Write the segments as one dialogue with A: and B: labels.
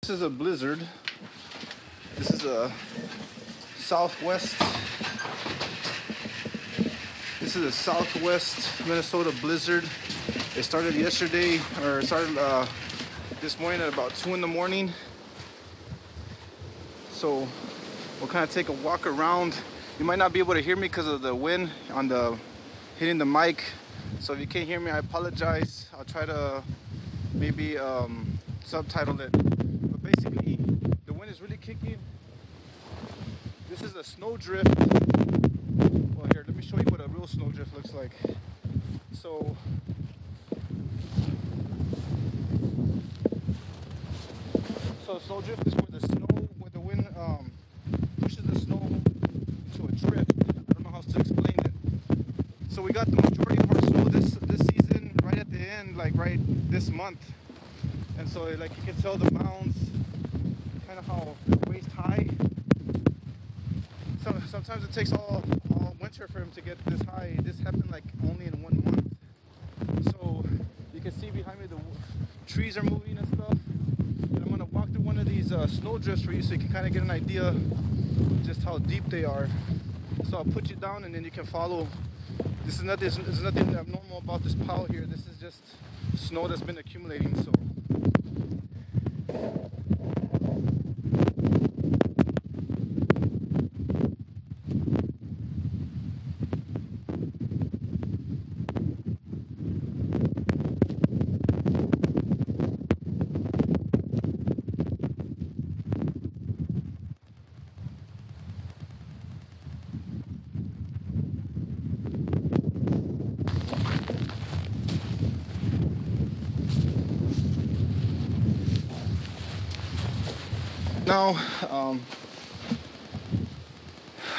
A: This is a blizzard. This is a southwest. This is a southwest Minnesota blizzard. It started yesterday, or it started this morning at about 2 in the morning. So we'll kind of take a walk around. You might not be able to hear me because of the wind on the hitting the mic. So if you can't hear me, I apologize. I'll try to maybe subtitle it. But basically, the wind is really kicking. This is a snowdrift. Well, here, let me show you what a real snowdrift looks like. So snowdrift is where the wind pushes the snow into a drift. I don't know how to explain it. So we got the majority of our snow this season right at the end, like right this month. And so like you can tell the mounds kind of how waist high. Sometimes it takes all winter for them to get this high. This happened like only in 1 month. So you can see behind me the trees are moving and stuff. And I'm gonna walk through one of these snow drifts for you so you can kind of get an idea just how deep they are. So I'll put you down and then you can follow. There's nothing abnormal about this pile here. This is just snow that's been accumulating. So now,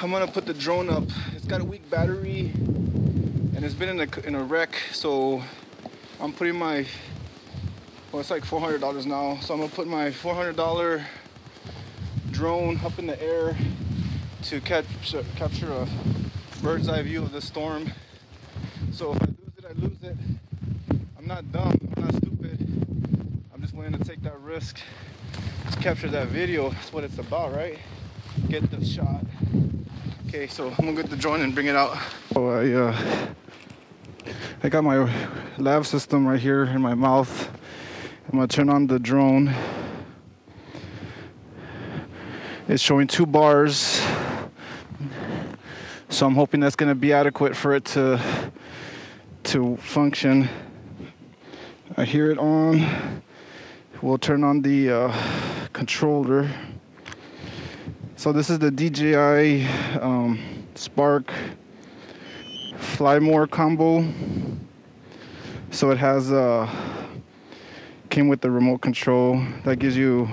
A: I'm gonna put the drone up. It's got a weak battery and it's been in a wreck, so I'm putting my, well, it's like $400 now, so I'm gonna put my $400 drone up in the air to capture a bird's eye view of the storm. So if I lose it. I'm not dumb, I'm not stupid. I'm just willing to take that risk to capture that video. That's what it's about, right? Get the shot. Okay, so I'm gonna get the drone and bring it out. So I got my lav system right here in my mouth. I'm gonna turn on the drone. It's showing 2 bars. So I'm hoping that's gonna be adequate for it to function. I hear it on. We'll turn on the controller. So this is the DJI Spark Fly More combo. So it has came with the remote control that gives you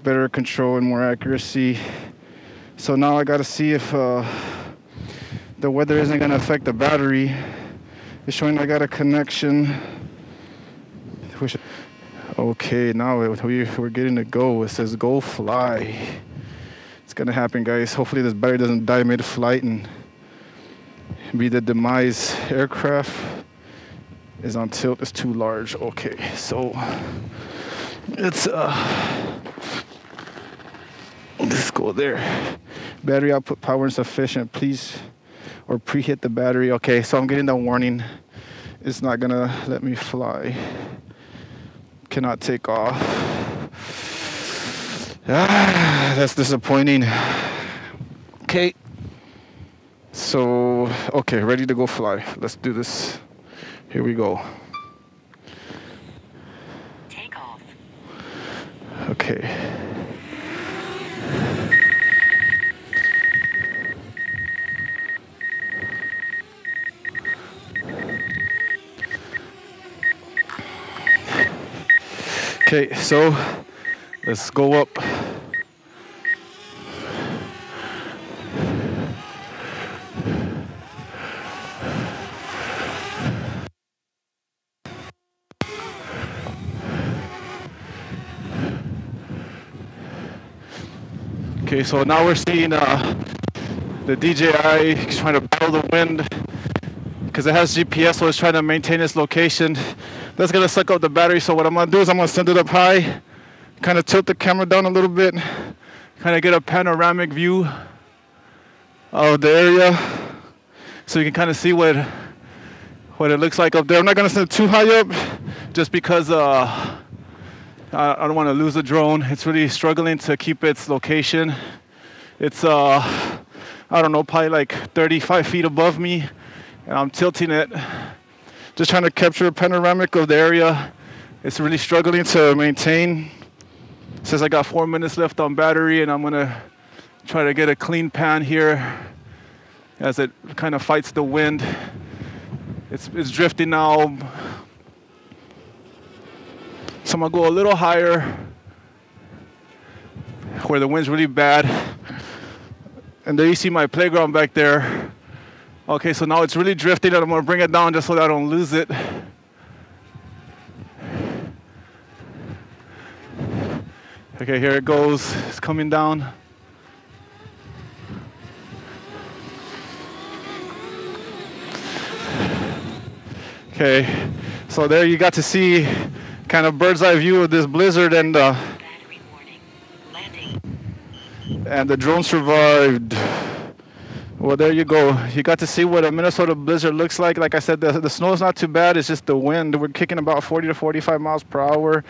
A: better control and more accuracy. So now I gotta see if the weather isn't gonna affect the battery. It's showing I got a connection. Okay, now we're getting to go. It says go fly. It's gonna happen, guys. Hopefully this battery doesn't die mid-flight and be the demise. Aircraft is on tilt. It's too large. Okay, so it's let's go there. Battery output power insufficient. Please, or preheat the battery. Okay, so I'm getting the warning. It's not gonna let me fly. Cannot take off. That's disappointing. Okay. So, okay, ready to go fly. Let's do this. Here we go.
B: Take off.
A: Okay. Okay, so let's go up. Okay, so now we're seeing the DJI trying to battle the wind because it has GPS, so it's trying to maintain its location. That's gonna suck up the battery, so what I'm gonna do is I'm gonna send it up high, kind of tilt the camera down a little bit, kind of get a panoramic view of the area, so you can kind of see what it looks like up there. I'm not gonna send it too high up, just because I don't want to lose the drone. It's really struggling to keep its location. It's I don't know, probably like 35 feet above me, and I'm tilting it, just trying to capture a panoramic of the area. It's really struggling to maintain. Since I got 4 minutes left on battery, and I'm gonna try to get a clean pan here as it kind of fights the wind. It's drifting now. So I'm gonna go a little higher where the wind's really bad. And there you see my playground back there. Okay, so now it's really drifting, and I'm gonna bring it down just so that I don't lose it. Okay, here it goes. It's coming down. Okay, so there you got to see kind of bird's eye view of this blizzard, and the drone survived. Well, there you go. You got to see what a Minnesota blizzard looks like. Like I said, the snow is not too bad. It's just the wind. We're kicking about 40 to 45 miles per hour,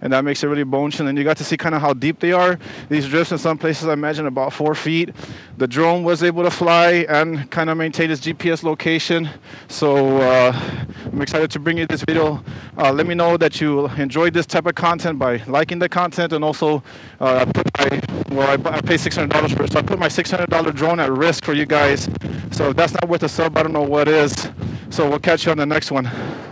A: and that makes it really bone chilling. And you got to see kind of how deep they are. These drifts in some places, I imagine, about 4 feet. The drone was able to fly and kind of maintain its GPS location. So I'm excited to bring you this video. Let me know that you enjoyed this type of content by liking the content, and also I pay $600 for it. So I put my $600 drone at risk for you guys. So if that's not worth a sub, I don't know what is. So we'll catch you on the next one.